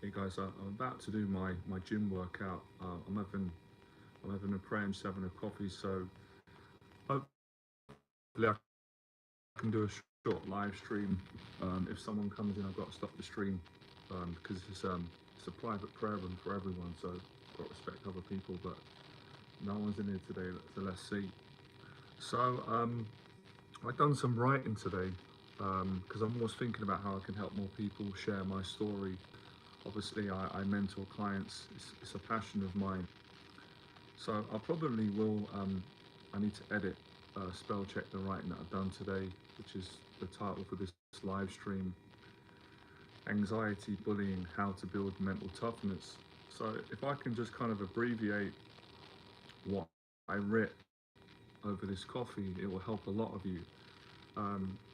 Hey guys, I'm about to do my gym workout. I'm having a prayer and just having a coffee. So hopefully I can do a short live stream. If someone comes in, I've got to stop the stream because it's a private prayer room for everyone. So I've got to respect other people. But no one's in here today, so let's see. So I've done some writing today because I'm always thinking about how I can help more people share my story. Obviously, I mentor clients. It's a passion of mine. So I probably will. I need to edit, spell check the writing that I've done today, which is the title for this live stream: Anxiety, Bullying, How to Build Mental Toughness. So if I can just kind of abbreviate what I writ over this coffee, it will help a lot of you.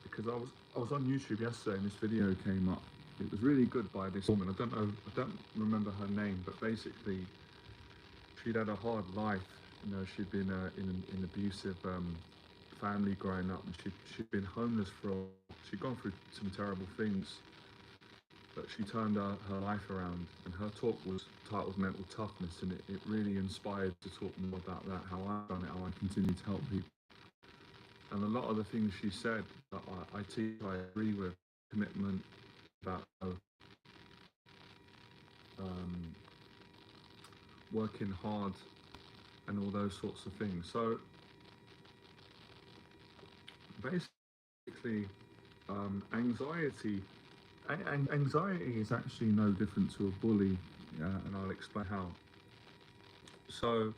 Because I was on YouTube yesterday and this video came up. It was really good by this woman. I don't remember her name, but basically she'd had a hard life. You know, she'd been in an abusive family growing up, and she'd been homeless she'd gone through some terrible things, but she turned her life around. And her talk was titled Mental Toughness, and it really inspired to talk more about that, how I've done it, how I continue to help people. And a lot of the things she said that I teach, I agree with. Commitment, about um, working hard, and all those sorts of things. So basically, anxiety is actually no different to a bully, and I'll explain how. So,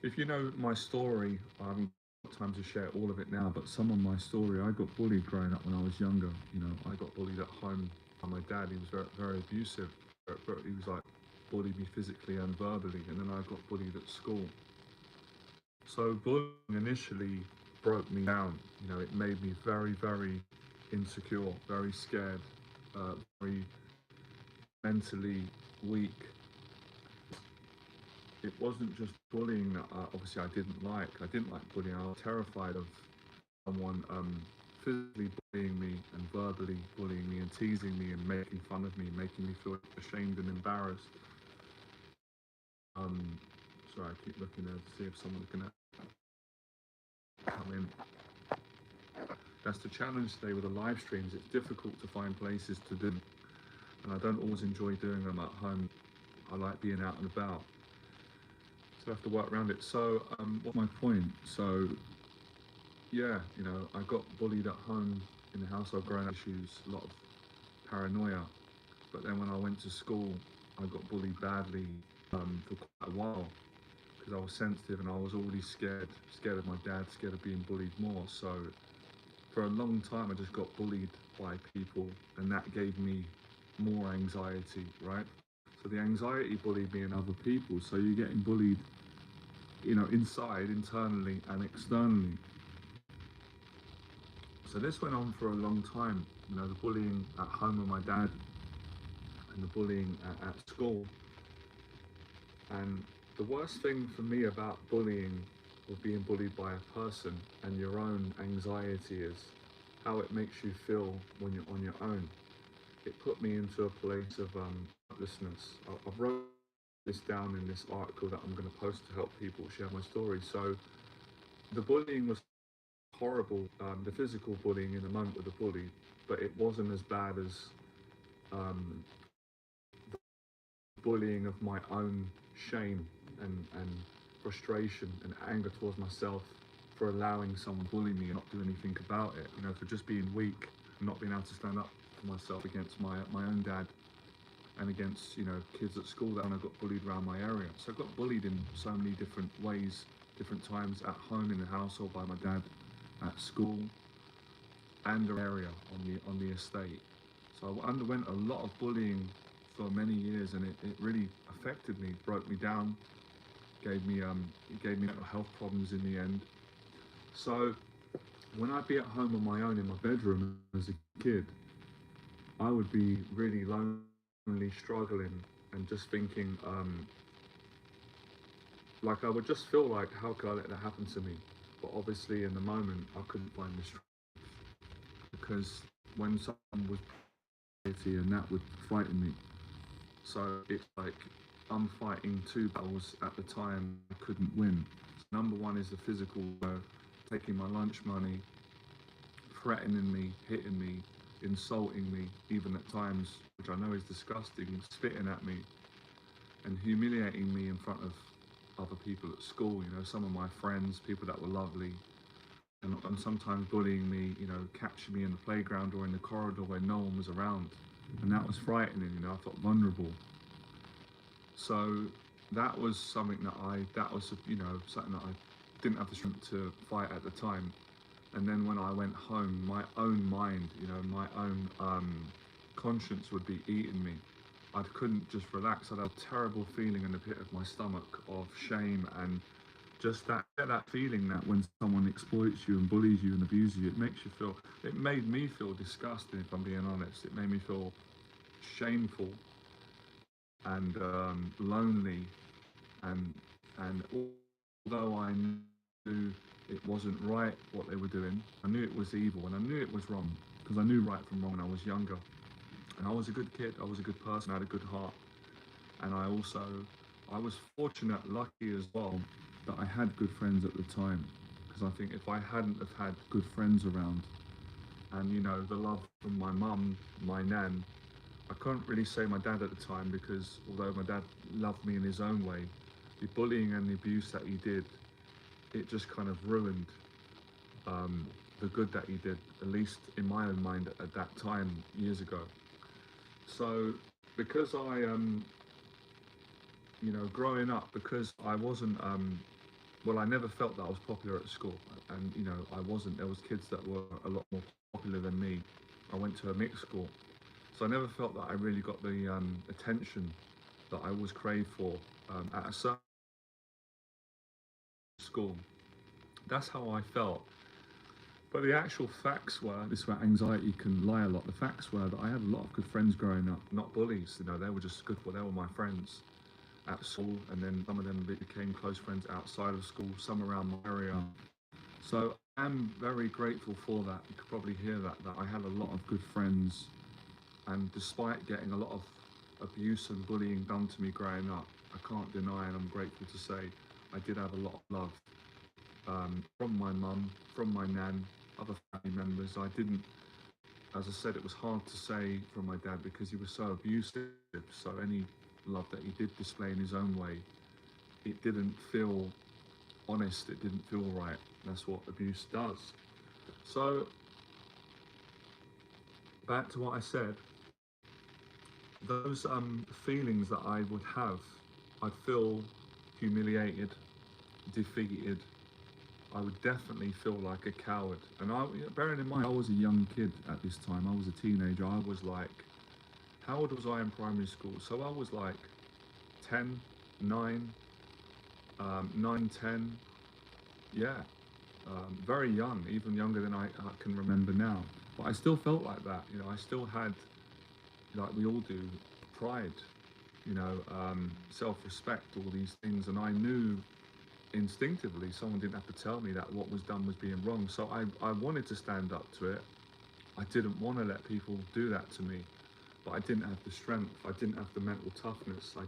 if you know my story, I haven't got time to share all of it now, but some of my story, I got bullied growing up when I was younger. You know, I got bullied at home by my dad. He was very, very abusive. He was like bullied me physically and verbally, and then I got bullied at school. So bullying initially broke me down. You know, it made me very, very insecure, very scared, very mentally weak. It wasn't just bullying that obviously I didn't like. I didn't like bullying. I was terrified of someone physically bullying me and verbally bullying me and teasing me and making fun of me, making me feel ashamed and embarrassed. Um, Sorry, I keep looking there to see if someone's gonna come in. That's the challenge today with the live streams. It's difficult to find places to do them, and I don't always enjoy doing them at home. I like being out and about, so I have to work around it. So, what's my point? So, yeah, you know, I got bullied at home in the household, growing up issues, a lot of paranoia. But then when I went to school, I got bullied badly for quite a while because I was sensitive and I was already scared of my dad, scared of being bullied more. So for a long time, I just got bullied by people, and that gave me more anxiety, right? So the anxiety bullied me and other people. So you're getting bullied, you know, inside, internally, and externally. So this went on for a long time. You know, the bullying at home with my dad, and the bullying at school. And the worst thing for me about bullying, or being bullied by a person, and your own anxiety, is how it makes you feel when you're on your own. It put me into a place of helplessness. I've wrote this down in this article that I'm going to post to help people share my story. So the bullying was horrible, the physical bullying in the moment with the bully, but it wasn't as bad as um, the bullying of my own shame and frustration and anger towards myself for allowing someone to bully me and not do anything about it. You know, for just being weak and not being able to stand up for myself against my own dad and against, you know, kids at school that when I got bullied around my area. So I got bullied in so many different ways, different times, at home in the household by my dad, at school, and the area on the estate. So I underwent a lot of bullying for many years, and it really affected me, broke me down, gave me it gave me mental health problems in the end. So when I'd be at home on my own in my bedroom as a kid, I would be really lonely, struggling, and just thinking, like I would just feel like, how could I let that happen to me? But obviously, in the moment, I couldn't find the strength, because when someone was bullying me and that would frighten me. So it's like I'm fighting two battles at the time I couldn't win. So number one is the physical, taking my lunch money, threatening me, hitting me, insulting me, even at times, which I know is disgusting, spitting at me and humiliating me in front of other people at school, some of my friends, people that were lovely, and sometimes bullying me, catching me in the playground or in the corridor where no one was around. And that was frightening, I felt vulnerable. So that was something that was, something that I didn't have the strength to fight at the time. And then when I went home, my own mind, my own conscience would be eating me. I couldn't just relax. I'd have a terrible feeling in the pit of my stomach of shame and just that feeling that when someone exploits you and bullies you and abuses you, it made me feel disgusting, if I'm being honest. It made me feel shameful and lonely, and and although I knew it wasn't right what they were doing, I knew it was evil and I knew it was wrong because I knew right from wrong when I was younger. And I was a good kid, I was a good person, I had a good heart. And I was fortunate, lucky as well, that I had good friends at the time. Because I think if I hadn't have had good friends around, and the love from my mum, my nan, I can't really say my dad at the time because although my dad loved me in his own way, the bullying and the abuse that he did, it just kind of ruined um, the good that he did, at least in my own mind at that time, years ago. So because growing up, because I wasn't, well, I never felt that I was popular at school, and I wasn't. There was kids that were a lot more popular than me. I went to a mixed school, so I never felt that I really got the attention that I always craved for at a certain school. That's how I felt. But the actual facts were, this is where anxiety can lie a lot. The facts were that I had a lot of good friends growing up, not bullies. They were just good. Well, they were my friends at school, and then some of them became close friends outside of school, some around my area. So I'm very grateful for that. You could probably hear that I had a lot of good friends, and despite getting a lot of abuse and bullying done to me growing up, I can't deny, and I'm grateful to say, I did have a lot of love from my mum, from my nan, other family members. I didn't, as I said, it was hard to say from my dad because he was so abusive. So any love that he did display in his own way, it didn't feel honest, it didn't feel right. That's what abuse does. So back to what I said, those feelings that I would have, I'd feel humiliated, defeated. I would definitely feel like a coward. And bearing in mind, I was a young kid at this time. I was a teenager. I was like, how old was I in primary school? So I was like 10, 9, 9, 10. Yeah, very young, even younger than I can remember now. But I still felt like that. I still had, like we all do, pride, self-respect, all these things. And I knew instinctively, someone didn't have to tell me that what was done was being wrong. So I wanted to stand up to it. I didn't want to let people do that to me, but I didn't have the strength. I didn't have the mental toughness. I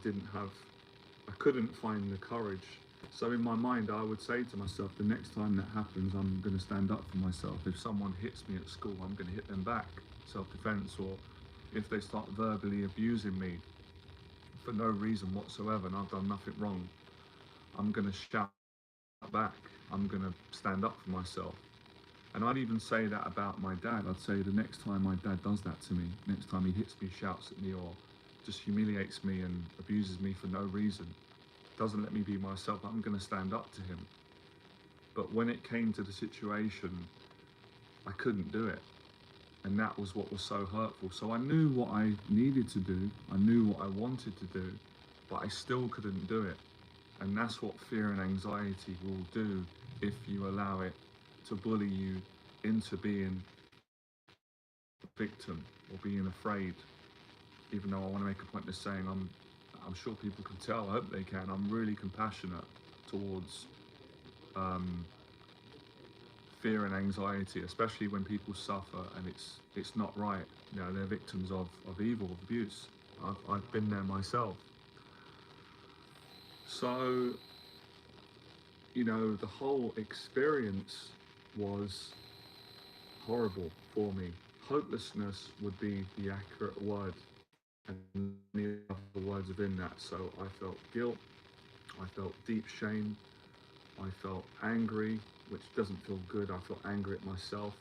couldn't find the courage. So in my mind, I would say to myself, the next time that happens, I'm going to stand up for myself. If someone hits me at school, I'm going to hit them back, self-defense. Or if they start verbally abusing me for no reason whatsoever and I've done nothing wrong, I'm going to shout back. I'm going to stand up for myself. And I'd even say that about my dad. I'd say the next time my dad does that to me, next time he hits me, shouts at me, or just humiliates me and abuses me for no reason, doesn't let me be myself, I'm going to stand up to him. But when it came to the situation, I couldn't do it. And that was what was so hurtful. So I knew what I needed to do. I knew what I wanted to do, but I still couldn't do it. And that's what fear and anxiety will do if you allow it to bully you into being a victim or being afraid. Even though I want to make a point of saying I'm sure people can tell, I hope they can, I'm really compassionate towards fear and anxiety, especially when people suffer and it's not right. They're victims of evil, of abuse. I've been there myself. So, the whole experience was horrible for me. Hopelessness would be the accurate word, and many other words within that. So I felt guilt, I felt deep shame, I felt angry, which doesn't feel good. I felt angry at myself,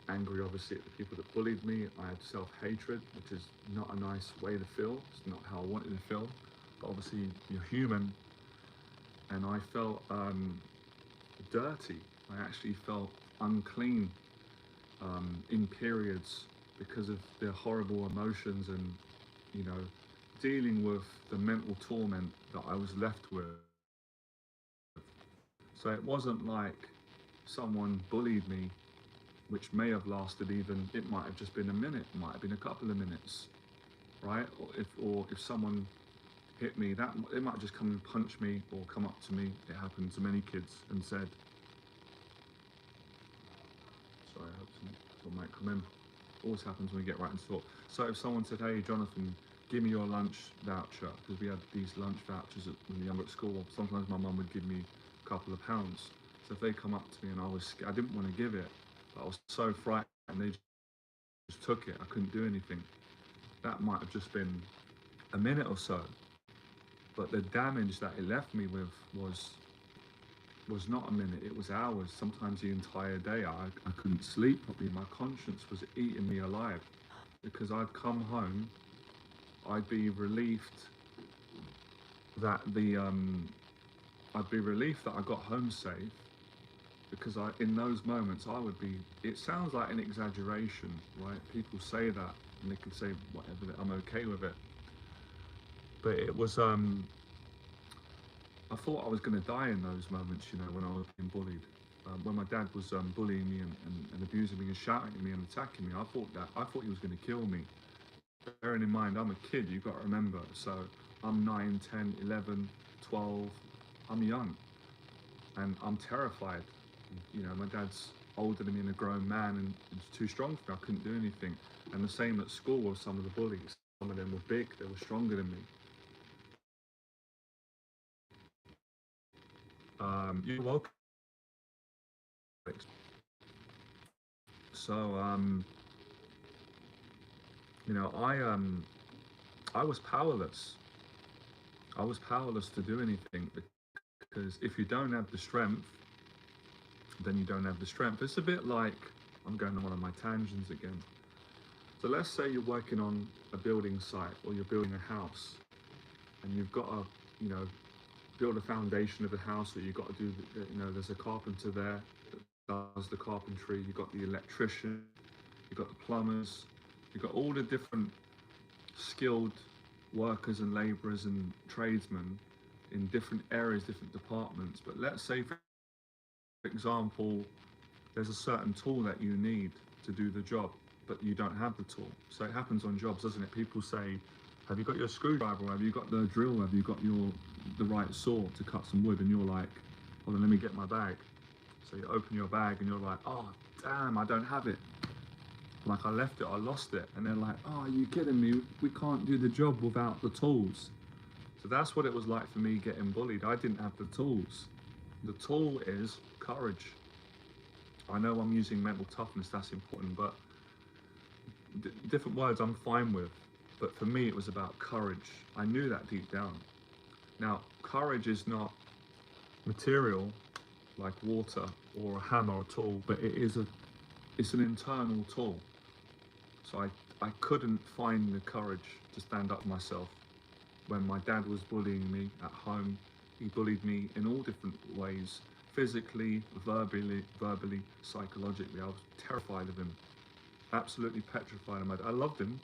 angry obviously at the people that bullied me. I had self-hatred, which is not a nice way to feel. It's not how I wanted to feel. But obviously you're human, and I felt dirty. I actually felt unclean in periods because of the horrible emotions and, you know, dealing with the mental torment that I was left with. So it wasn't like someone bullied me, which may have lasted even, it might have just been a minute, it might have been a couple of minutes, right? Or if someone hit me, that it might just come and punch me or come up to me. It happened to many kids and said, sorry, I hope someone might come in. Always happens when we get right into talk. So if someone said, hey, Jonathan, give me your lunch voucher, because we had these lunch vouchers when we were at school. Sometimes my mum would give me a couple of pounds. So if they come up to me and I didn't want to give it, but I was so frightened, they just took it. I couldn't do anything. That might have just been a minute or so, but the damage that it left me with was not a minute, it was hours, sometimes the entire day. I couldn't sleep properly. My conscience was eating me alive, because I'd come home, I'd be relieved that I got home safe, because in those moments I would be, it sounds like an exaggeration, right? People say that and they can say whatever, I'm okay with it. But it was, I thought I was going to die in those moments, when I was being bullied. When my dad was bullying me and abusing me and shouting at me and attacking me, I thought he was going to kill me. Bearing in mind, I'm a kid, you've got to remember. So I'm 9, 10, 11, 12, I'm young. And I'm terrified. My dad's older than me and a grown man, and it's too strong for me. I couldn't do anything. And the same at school with some of the bullies. Some of them were big, they were stronger than me. You're welcome. So, I was powerless. I was powerless to do anything, because if you don't have the strength, then you don't have the strength. It's a bit like, I'm going on one of my tangents again. So let's say you're working on a building site, or you're building a house, and you've got to, build a foundation of a house, or you've got to do, there's a carpenter there that does the carpentry, you've got the electrician, you've got the plumbers, you've got all the different skilled workers and labourers and tradesmen in different areas, different departments. But let's say, for example, there's a certain tool that you need to do the job, but you don't have the tool. So it happens on jobs, doesn't it? People say, have you got your screwdriver, or have you got the drill, have you got the right saw to cut some wood? And you're like, hold on, let me get my bag. So you open your bag and you're like, oh damn, I don't have it. Like, I left it, I lost it. And they're like, oh, are you kidding me? We can't do the job without the tools. So that's what it was like for me getting bullied. I didn't have the tools. The tool is courage. I know I'm using mental toughness, that's important, but different words I'm fine with. But for me, it was about courage. I knew that deep down. Now, courage is not material like water or a hammer or a tool, but it's an internal tool. So I couldn't find the courage to stand up for myself. When my dad was bullying me at home, he bullied me in all different ways, physically, verbally, psychologically. I was terrified of him, absolutely petrified of him. I loved him.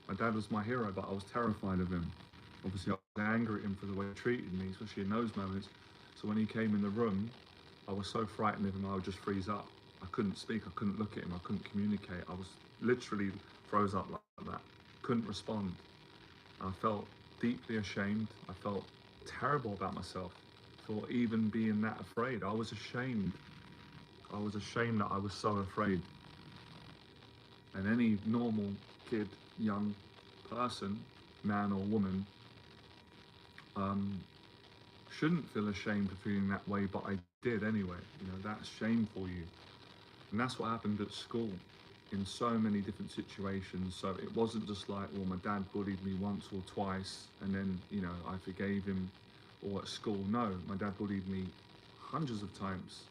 My dad was my hero, but I was terrified of him. Obviously, I was angry at him for the way he treated me, especially in those moments. So when he came in the room, I was so frightened of him, I would just freeze up. I couldn't speak, I couldn't look at him, I couldn't communicate. I was literally froze up like that. Couldn't respond. I felt deeply ashamed. I felt terrible about myself for even being that afraid. I was ashamed. I was ashamed that I was so afraid. And any normal kid, young person man or woman, shouldn't feel ashamed of feeling that way, but I did anyway. That's shameful you. And that's what happened at school in so many different situations. So it wasn't just like, well, my dad bullied me once or twice and then, I forgave him, or at school. No, my dad bullied me hundreds of times,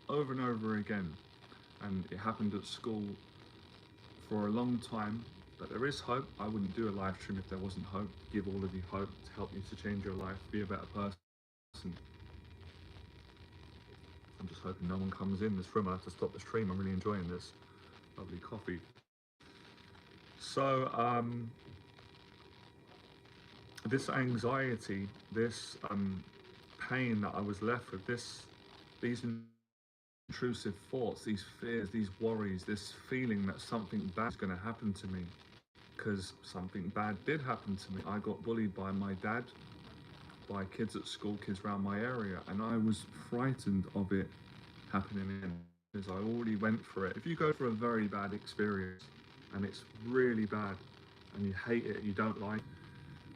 over and over again. And it happened at school for a long time. But there is hope. I wouldn't do a live stream if there wasn't hope. Give all of you hope to help you to change your life, be a better person. I'm just hoping no one comes in this room. I have to stop the stream. I'm really enjoying this lovely coffee. So this anxiety, this pain that I was left with, these intrusive thoughts, these fears, these worries, this feeling that something bad is going to happen to me, because something bad did happen to me. I got bullied by my dad, by kids at school, kids around my area, and I was frightened of it happening again, because I already went through it. If you go through a very bad experience and it's really bad and you hate it, you don't like it,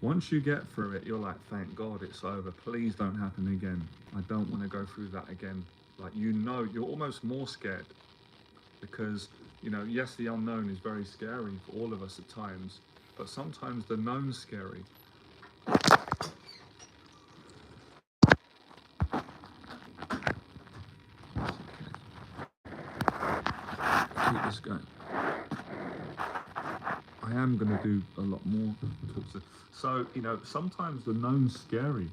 once you get through it, you're like, thank God it's over. Please don't happen again. I don't want to go through that again. Like, you're almost more scared because, yes, the unknown is very scary for all of us at times, but sometimes the known's scary. Keep this going. I am going to do a lot more talks. So, sometimes the known's scary,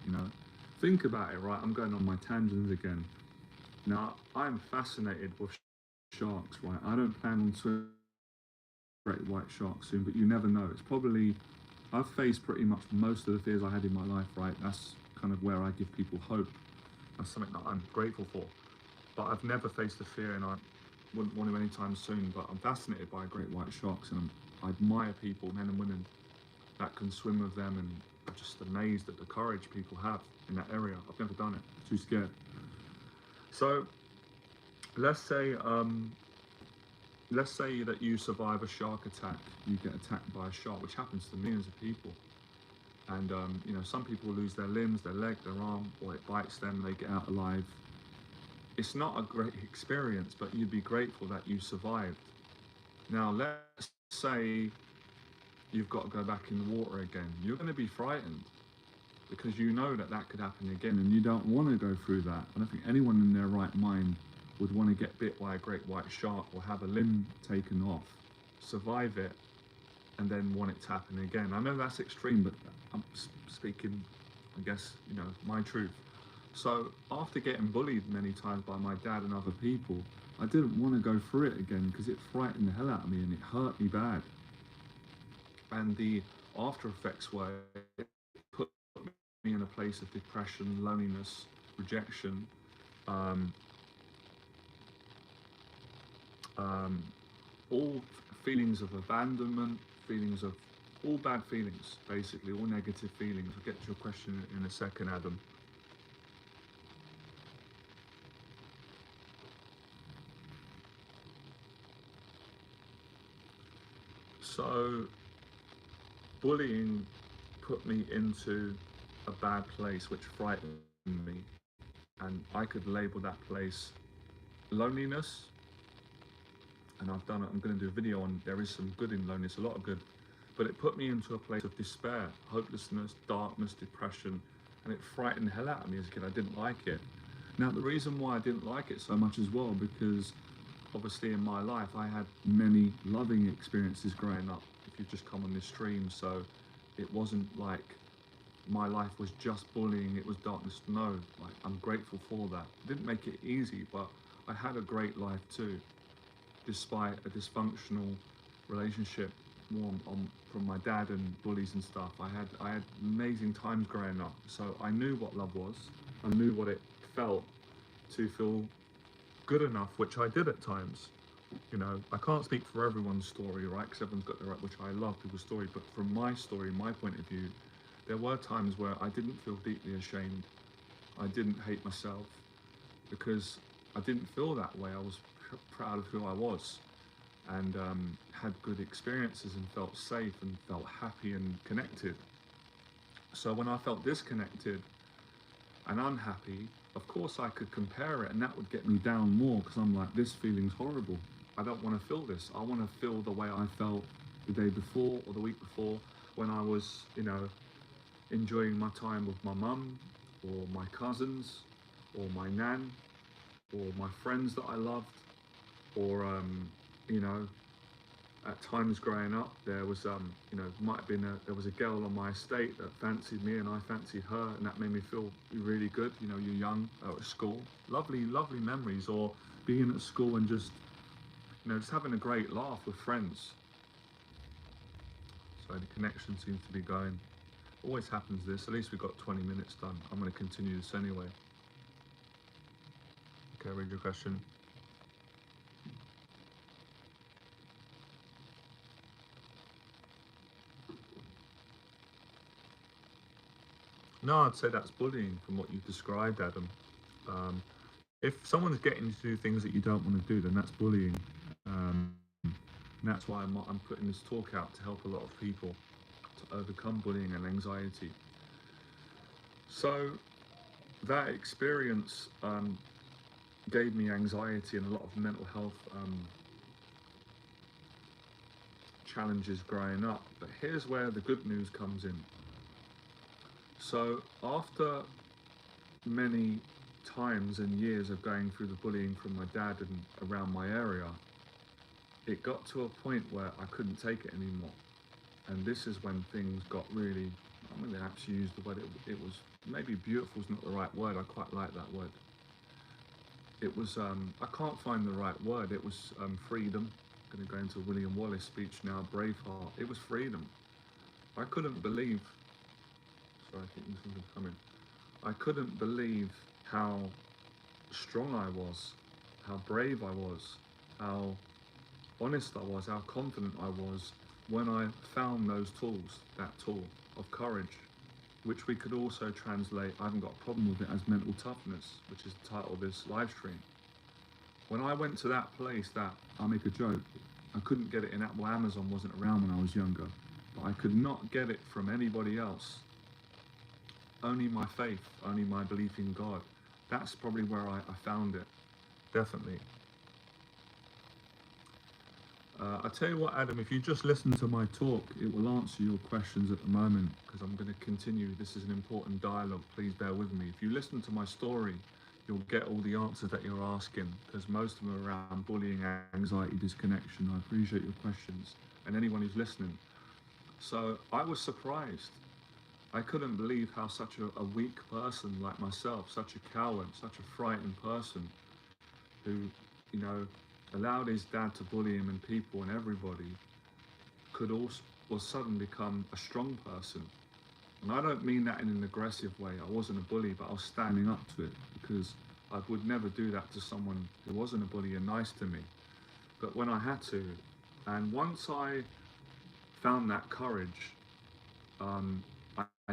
Think about it, right? I'm going on my tangents again. Now, I'm fascinated with sharks, right? I don't plan on swimming great white sharks soon, but you never know. I've faced pretty much most of the fears I had in my life, right? That's kind of where I give people hope. That's something that I'm grateful for. But I've never faced a fear, and I wouldn't want to anytime soon. But I'm fascinated by great white sharks, and I admire people, men and women, that can swim with them, and I'm just amazed at the courage people have in that area. I've never done it. I'm too scared. So let's say that you survive a shark attack. You get attacked by a shark, which happens to millions of people. And some people lose their limbs, their leg, their arm, or it bites them, they get out alive. It's not a great experience, but you'd be grateful that you survived. Now, let's say you've got to go back in the water again. You're going to be frightened because you know that could happen again, and you don't want to go through that. I don't think anyone in their right mind would want to get bit by a great white shark or have a limb taken off, survive it, and then want it to happen again. I know that's extreme, but I'm speaking, I guess, my truth. So after getting bullied many times by my dad and other people, I didn't want to go through it again because it frightened the hell out of me and it hurt me bad. And the after effects were, it put me in a place of depression, loneliness, rejection, all feelings of abandonment, feelings of all bad feelings, basically, all negative feelings. I'll get to your question in a second, Adam. So, bullying put me into a bad place, which frightened me. And I could label that place loneliness. And I've done it. I'm going to do a video on, there is some good in loneliness, a lot of good. But it put me into a place of despair, hopelessness, darkness, depression. And it frightened the hell out of me as a kid. I didn't like it. Now, the reason why I didn't like it so much as well, because obviously in my life, I had many loving experiences growing up. If you've just come on this stream, so it wasn't like my life was just bullying, it was darkness. No, like, I'm grateful for that. It didn't make it easy, but I had a great life too, despite a dysfunctional relationship from my dad and bullies and stuff. I had amazing times growing up, so I knew what love was. I knew what it felt to feel good enough, which I did at times. I can't speak for everyone's story, right? Because everyone's got their right, which I love people's story. But from my story, my point of view, there were times where I didn't feel deeply ashamed. I didn't hate myself because I didn't feel that way. I was proud of who I was. and had good experiences and felt safe and felt happy and connected. So when I felt disconnected and unhappy, of course I could compare it, and that would get me down more, because I'm like, this feeling's horrible. I don't want to feel this. I want to feel the way I felt the day before or the week before, when I was, enjoying my time with my mum or my cousins or my nan or my friends that I loved, or you know, at times growing up, there was might have been there was a girl on my estate that fancied me and I fancied her, and that made me feel really good. You're young at school, lovely memories, or being at school and just having a great laugh with friends. So the connection seems to be going. Always happens this. At least we got 20 minutes done. I'm going to continue this anyway. Okay, read your question. No, I'd say that's bullying from what you described, Adam. Um, if someone's getting you to do things that you don't want to do, then that's bullying. And that's why I'm putting this talk out to help a lot of people to overcome bullying and anxiety. So that experience gave me anxiety and a lot of mental health challenges growing up. But here's where the good news comes in. So after many times and years of going through the bullying from my dad and around my area, it got to a point where I couldn't take it anymore. And this is when things got really, I'm going to actually use the word, it was, maybe beautiful is not the right word, I quite like that word. It was, I can't find the right word, it was freedom. I'm going to go into a William Wallace speech now, Braveheart. It was freedom. I couldn't believe, sorry, I think something's coming. I couldn't believe how strong I was, how brave I was, how honest I was, how confident I was when I found those tools, that tool of courage, which we could also translate, I haven't got a problem with it, as mental toughness, which is the title of this live stream. When I went to that place, that, I'll make a joke, I couldn't get it in, well, Amazon wasn't around when I was younger, but I could not get it from anybody else. Only my faith, only my belief in God. That's probably where I found it, definitely. I tell you what, Adam, if you just listen to my talk, it will answer your questions at the moment, because I'm going to continue. This is an important dialogue. Please bear with me. If you listen to my story, you'll get all the answers that you're asking, because most of them are around bullying, anxiety, disconnection. I appreciate your questions and anyone who's listening. So I was surprised. I couldn't believe how such a weak person like myself, such a coward, such a frightened person, who, allowed his dad to bully him and people and everybody, could also suddenly become a strong person. And I don't mean that in an aggressive way. I wasn't a bully, but I was standing up to it, because I would never do that to someone who wasn't a bully and nice to me. But when I had to, and once I found that courage, I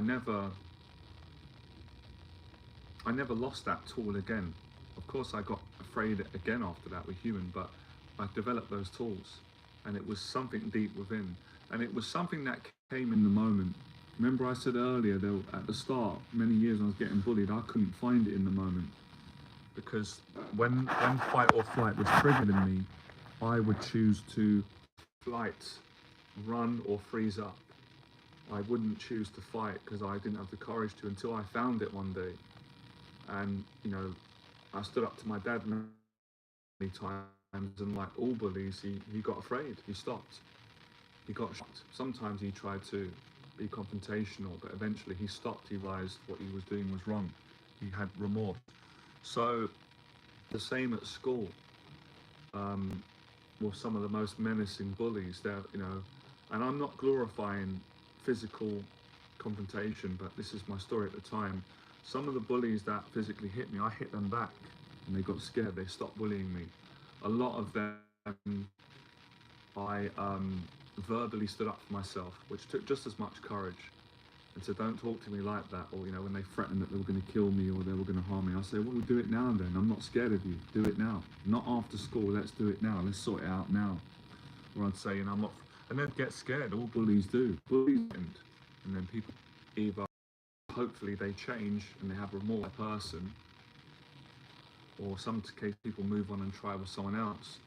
never lost that tool again. Of course, I got afraid again after that. We're human, but I developed those tools, and it was something deep within, and it was something that came in the moment. Remember I said earlier that at the start, many years when I was getting bullied, I couldn't find it in the moment, because when fight or flight was triggered in me, I would choose to flight, run, or freeze up. I wouldn't choose to fight, because I didn't have the courage to, until I found it one day. And I stood up to my dad many times, and like all bullies, he got afraid. He stopped. He got shocked. Sometimes he tried to be confrontational, but eventually he stopped. He realized what he was doing was wrong. He had remorse. So the same at school. With some of the most menacing bullies, and I'm not glorifying physical confrontation, but this is my story at the time. Some of the bullies that physically hit me, I hit them back, and they got scared. They stopped bullying me. A lot of them, I verbally stood up for myself, which took just as much courage, and said, don't talk to me like that. Or when they threatened that they were going to kill me or they were going to harm me, I say, well, we'll do it now then. I'm not scared of you. Do it now. Not after school. Let's do it now. Let's sort it out now. Or I'd say, I'm not, and they'd get scared. All bullies do. Bullies end. And then people either, hopefully they change and they have remorse for a person, or some case people move on and try with someone else.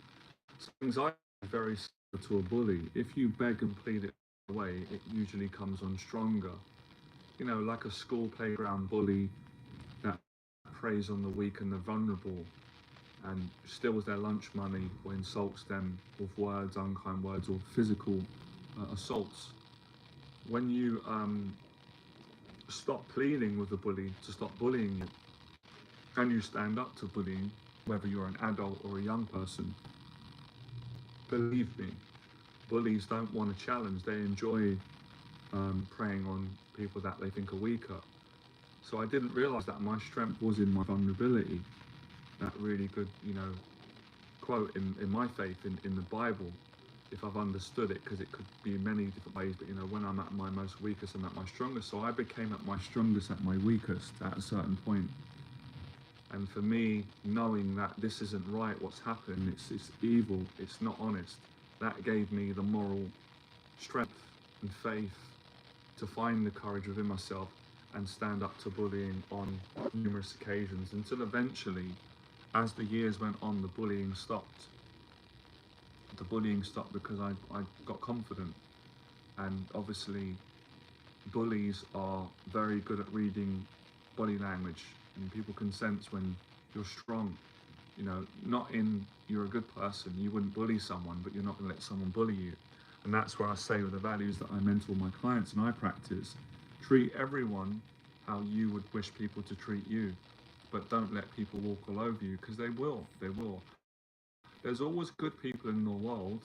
So anxiety is very similar to a bully. If you beg and plead it away, it usually comes on stronger. Like a school playground bully that preys on the weak and the vulnerable and steals their lunch money or insults them with words, unkind words, or physical assaults. When you stop pleading with the bully to stop bullying you, and you stand up to bullying, whether you're an adult or a young person, believe me, bullies don't want to challenge. They enjoy preying on people that they think are weaker. So I didn't realize that my strength was in my vulnerability. That really good, quote in my faith in the Bible, if I've understood it, because it could be many different ways, but when I'm at my most weakest, I'm at my strongest. So I became at my strongest at my weakest at a certain point. And for me, knowing that this isn't right, what's happened, it's evil, it's not honest, that gave me the moral strength and faith to find the courage within myself and stand up to bullying on numerous occasions, until eventually, as the years went on, the bullying stopped. The bullying stopped because I got confident. And obviously, bullies are very good at reading body language, and people can sense when you're strong. Not in you're a good person, you wouldn't bully someone, but you're not going to let someone bully you. And that's where I say, with the values that I mentor my clients and I practice, treat everyone how you would wish people to treat you, but don't let people walk all over you, because they will. There's always good people in the world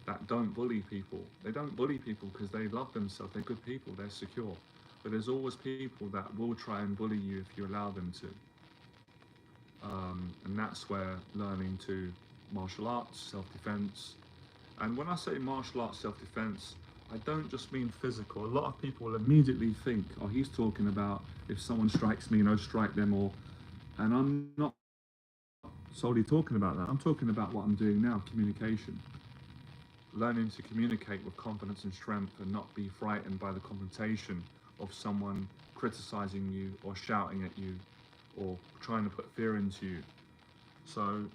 that don't bully people. They don't bully people because they love themselves. They're good people, they're secure. But there's always people that will try and bully you if you allow them to. And that's where learning to martial arts, self-defense. And when I say martial arts, self-defense, I don't just mean physical. A lot of people will immediately think, oh, he's talking about if someone strikes me, strike them, and I'm not solely talking about that. I'm talking about what I'm doing now, communication. Learning to communicate with confidence and strength and not be frightened by the confrontation of someone criticizing you or shouting at you or trying to put fear into you. So,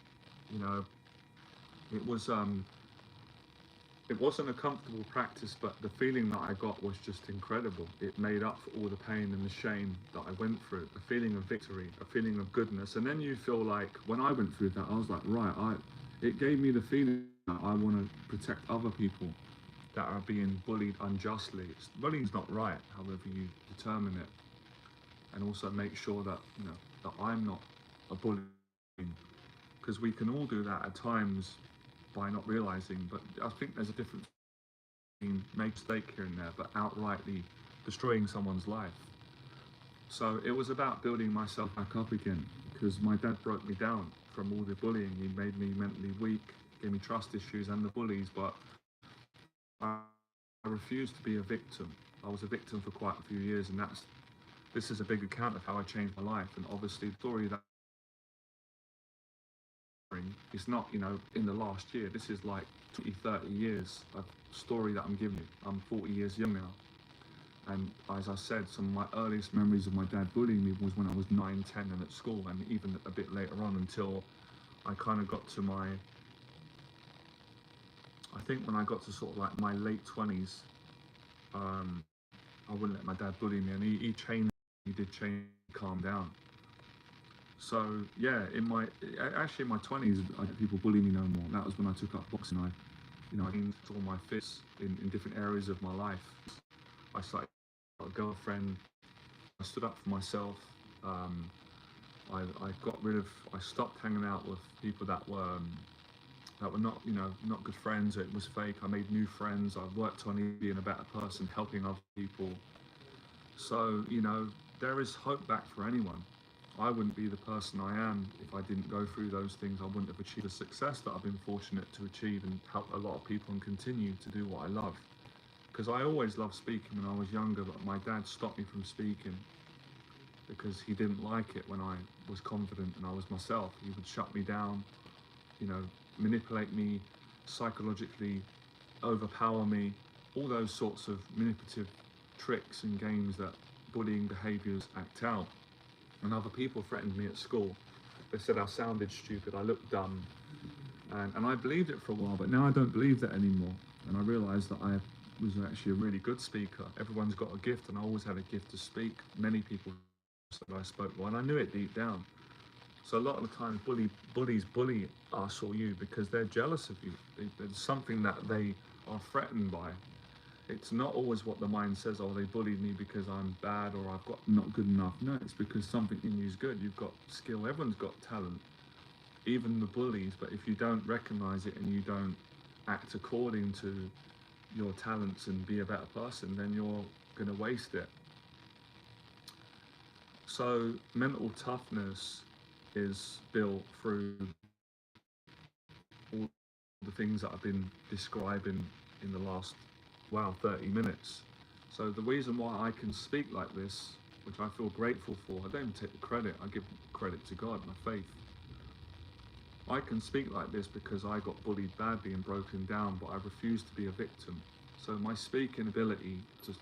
it wasn't a comfortable practice, but the feeling that I got was just incredible. It made up for all the pain and the shame that I went through, a feeling of victory, a feeling of goodness. And then you feel like, when I went through that, I was like, right, it gave me the feeling that I want to protect other people that are being bullied unjustly. Bullying's not right, however you determine it. And also make sure that, that I'm not a bully. Because we can all do that at times by not realizing, but I think there's a difference between make a mistake here and there, but outrightly destroying someone's life. So it was about building myself back up again, because my dad broke me down from all the bullying. He made me mentally weak, gave me trust issues and the bullies, but I refused to be a victim. I was a victim for quite a few years, and this is a big account of how I changed my life. And obviously the story that it's not, in the last year. This is like 20, 30 years of story that I'm giving you. I'm 40 years young now. And as I said, some of my earliest memories of my dad bullying me was when I was 9, 10 and at school, and even a bit later on, until I kind of got to I think when I got to sort of like my late 20s, I wouldn't let my dad bully me, and he did change, calm down. So yeah, in my 20s, I had people bully me no more. That was when I took up boxing. I gained all my fists in different areas of my life. I started a girlfriend. I stood up for myself. I stopped hanging out with people that were not, not good friends. It was fake. I made new friends. I worked on being a better person, helping other people. So, there is hope back for anyone. I wouldn't be the person I am if I didn't go through those things. I wouldn't have achieved the success that I've been fortunate to achieve and help a lot of people and continue to do what I love. Because I always loved speaking when I was younger, but my dad stopped me from speaking because he didn't like it when I was confident and I was myself. He would shut me down, manipulate me, psychologically overpower me, all those sorts of manipulative tricks and games that bullying behaviours act out. And other people threatened me at school. They said I sounded stupid, I looked dumb, and I believed it for a while, but now I don't believe that anymore. And I realised that I was actually a really good speaker. Everyone's got a gift, and I always had a gift to speak. Many people said I spoke well, and I knew it deep down. So a lot of the times bullies bully us or you because they're jealous of you. There's something that they are threatened by. It's not always what the mind says, oh, they bullied me because I'm bad or I've got not good enough. No, it's because something in you is good. You've got skill. Everyone's got talent, even the bullies. But if you don't recognize it and you don't act according to your talents and be a better person, then you're going to waste it. So mental toughness is built through all the things that I've been describing in the last 30 minutes. So the reason why I can speak like this, which I feel grateful for, I don't even take the credit, I give credit to God, my faith. I can speak like this because I got bullied badly and broken down, but I refused to be a victim. So my speaking ability to